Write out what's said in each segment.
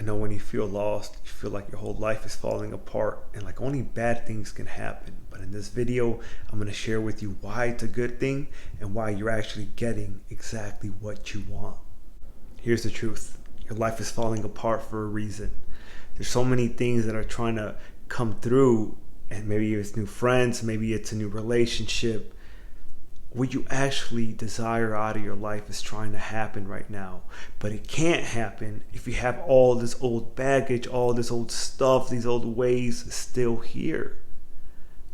I know when you feel lost, you feel like your whole life is falling apart and like only bad things can happen. But in this video, I'm going to share with you why it's a good thing and why you're actually getting exactly what you want. Here's the truth. Your life is falling apart for a reason. There's so many things that are trying to come through, and maybe it's new friends, maybe it's a new relationship. What you actually desire out of your life is trying to happen right now, but it can't happen if you have all this old baggage, all this old stuff, these old ways still here.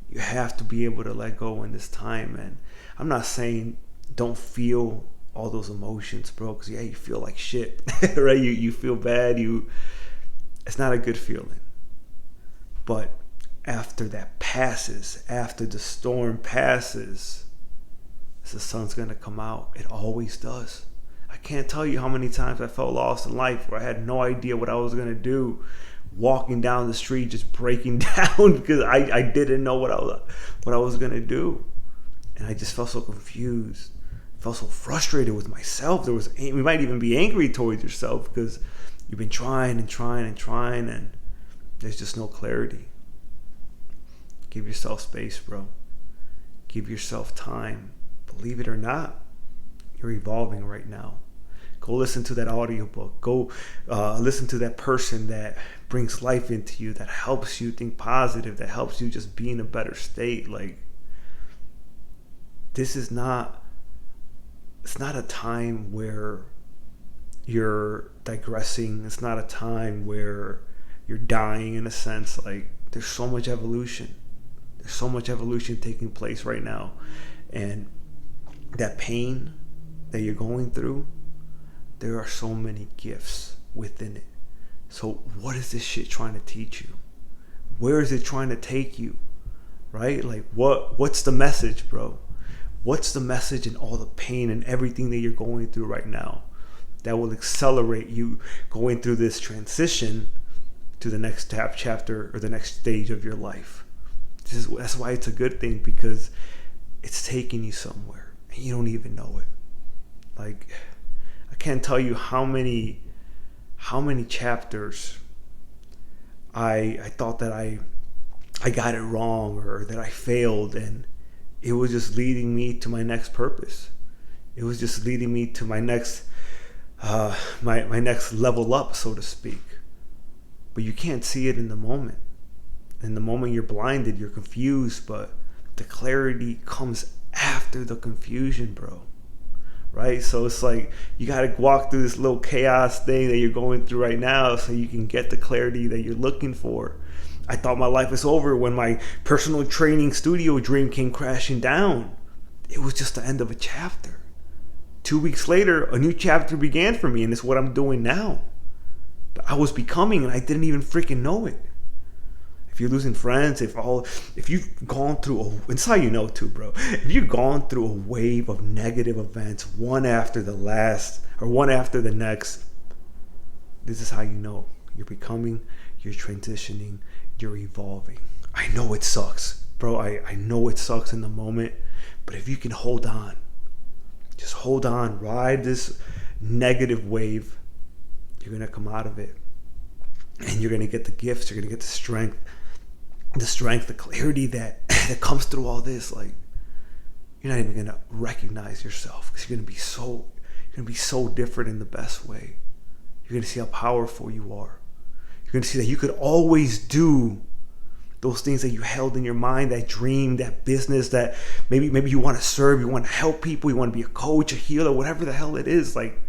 You have to be able to let go in this time, man. I'm not saying don't feel all those emotions, bro, because yeah, you feel like shit. Right? You feel bad, it's not a good feeling. But after that passes, after the storm passes, the sun's gonna come out. It always does. I can't tell you how many times I felt lost in life where I had no idea what I was gonna do, walking down the street just breaking down because I didn't know what I was gonna do, and I just felt so confused, felt so frustrated with myself. We might even be angry towards yourself because you've been trying and there's just no clarity. Give yourself space, bro. Give yourself time. Believe it or not, you're evolving right now. Go listen to that audiobook. Go listen to that person that brings life into you, that helps you think positive, that helps you just be in a better state. Like, this is not, it's not a time where you're digressing. It's not a time where you're dying in a sense. Like, there's so much evolution. There's so much evolution taking place right now. And that pain that you're going through, there are so many gifts within it. So what is this shit trying to teach you? Where is it trying to take you? Right? Like, what's the message, bro? What's the message in all the pain and everything that you're going through right now that will accelerate you going through this transition to the next chapter or the next stage of your life? That's why it's a good thing, because it's taking you somewhere. You don't even know it. Like, I can't tell you how many chapters I thought that I got it wrong or that I failed, and it was just leading me to my next purpose. It was just leading me to my next my next level up, so to speak. But you can't see it in the moment. In the moment you're blinded, you're confused, but the clarity comes after the confusion, bro. Right? So it's like you got to walk through this little chaos thing that you're going through right now so you can get the clarity that you're looking for. I thought my life was over when my personal training studio dream came crashing down. It was just the end of a chapter. 2 weeks later, a new chapter began for me, and it's what I'm doing now. But I was becoming, and I didn't even freaking know it. If you're losing friends, if you've gone through it's how you know too, bro. If you've gone through a wave of negative events, one after the last or one after the next, this is how you know you're becoming, you're transitioning, you're evolving. I know it sucks, bro. I know it sucks in the moment, but if you can hold on, just hold on, ride this negative wave, you're gonna come out of it, and you're gonna get the gifts, you're gonna get the strength, the clarity that comes through all this. Like, you're not even gonna recognize yourself because you're gonna be so different in the best way. You're gonna see how powerful you are. You're gonna see that you could always do those things that you held in your mind, that dream, that business, that maybe you want to serve, you want to help people, you want to be a coach, a healer, whatever the hell it is. Like,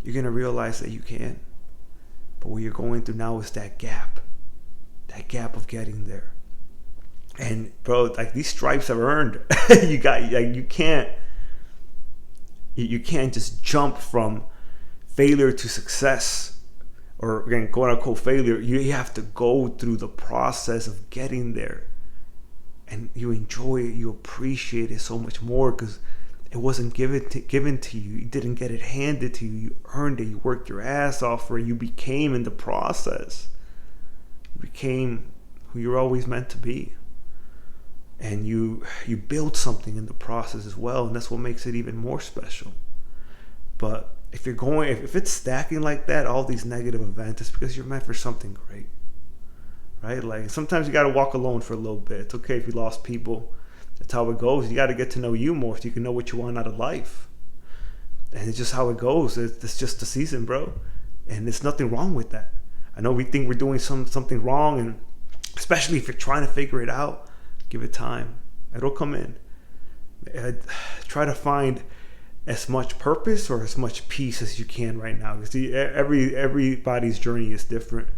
you're gonna realize that you can. But what you're going through now is that gap of getting there. And bro, like, these stripes are earned. You can't just jump from failure to success, or again, quote unquote failure. You have to go through the process of getting there, and you enjoy it, you appreciate it so much more because it wasn't given to you. You didn't get it handed to you. You earned it. You worked your ass off for it. You became in the process. You became who you're always meant to be. And you build something in the process as well, and that's what makes it even more special. But if it's stacking like that, all these negative events, it's because you're meant for something great, right? Like sometimes you got to walk alone for a little bit. It's okay if you lost people. That's how it goes. You got to get to know you more so you can know what you want out of life. And it's just how it goes. It's just the season, bro. And there's nothing wrong with that. I know we think we're doing something wrong, and especially if you're trying to figure it out, give it time. It'll come in. Try to find as much purpose or as much peace as you can right now. See, everybody's journey is different.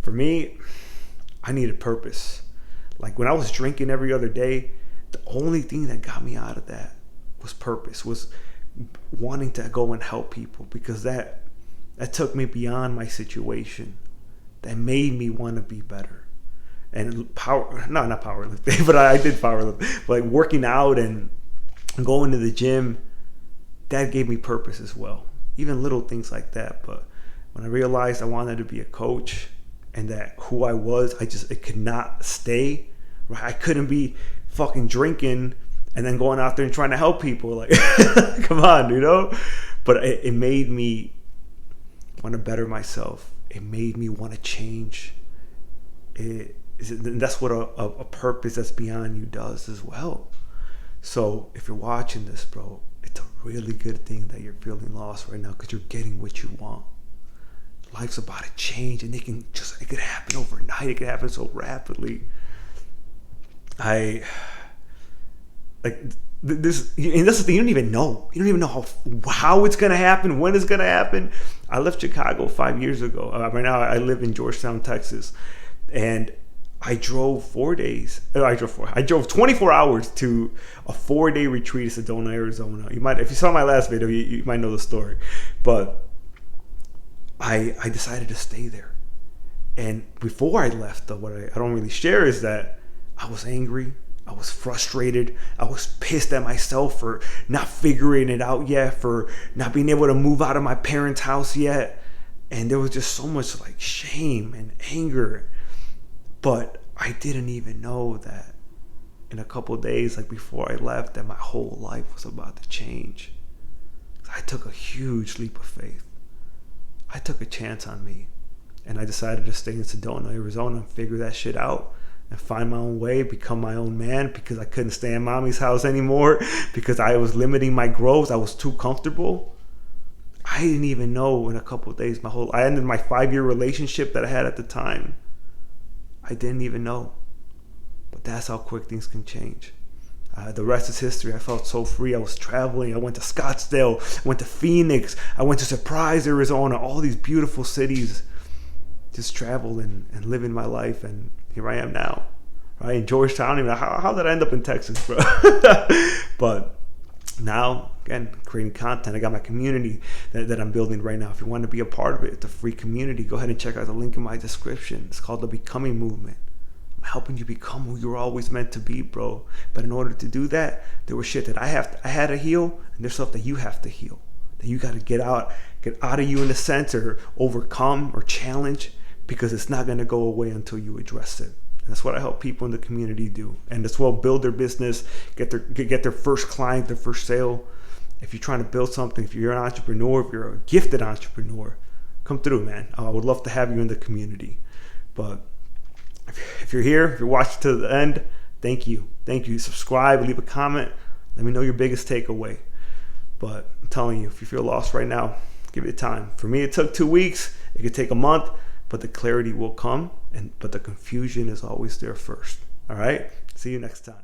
For me, I needed purpose. Like when I was drinking every other day, the only thing that got me out of that was purpose, was wanting to go and help people, because that took me beyond my situation. That made me want to be better. And not powerlifting, but I did powerlifting. But like working out and going to the gym, that gave me purpose as well. Even little things like that. But when I realized I wanted to be a coach, and that who I was, it could not stay. Right? I couldn't be fucking drinking and then going out there and trying to help people. Like, come on, you know? But it made me want to better myself. It made me want to change. That's what a purpose that's beyond you does as well. So if you're watching this, bro, it's a really good thing that you're feeling lost right now, because you're getting what you want. Life's about to change, and it could happen overnight. It could happen so rapidly. This, and that's the thing, you don't even know how it's gonna happen, when it's gonna happen. I left Chicago 5 years ago. Right now I live in Georgetown, Texas, and I drove 4 days. I drove 24 hours to a 4-day retreat in Sedona, Arizona. If you saw my last video, you might know the story. But I decided to stay there. And before I left, though, what I don't really share is that I was angry. I was frustrated. I was pissed at myself for not figuring it out yet, for not being able to move out of my parents' house yet. And there was just so much like shame and anger. But I didn't even know that in a couple of days, like before I left, that my whole life was about to change. I took a huge leap of faith. I took a chance on me. And I decided to stay in Sedona, Arizona, and figure that shit out. And find my own way, become my own man, because I couldn't stay in mommy's house anymore, because I was limiting my growth. I was too comfortable. I didn't even know in a couple of days I ended my 5-year relationship that I had at the time. I didn't even know. But that's how quick things can change. The rest is history. I felt so free. I was traveling. I went to Scottsdale. I went to Phoenix. I went to Surprise, Arizona. All these beautiful cities. Just travel and living my life. And here I am now, right in Georgetown. Even how did I end up in Texas, bro? But now, again, creating content. I got my community that I'm building right now. If you want to be a part of it, it's a free community. Go ahead and check out the link in my description. It's called the Becoming Movement. I'm helping you become who you're always meant to be, bro. But in order to do that, there was shit that I had to heal, and there's stuff that you have to heal. That you got to get out of you in a sense, or overcome or challenge, because it's not going to go away until you address it. And that's what I help people in the community do. And as well, build their business, get their first client, their first sale. If you're trying to build something, if you're an entrepreneur, if you're a gifted entrepreneur, come through, man. I would love to have you in the community. But if you're here, if you're watching to the end, thank you. Subscribe, leave a comment. Let me know your biggest takeaway. But I'm telling you, if you feel lost right now, give it time. For me, it took 2 weeks. It could take a month. But the clarity will come, but the confusion is always there first. All right? See you next time.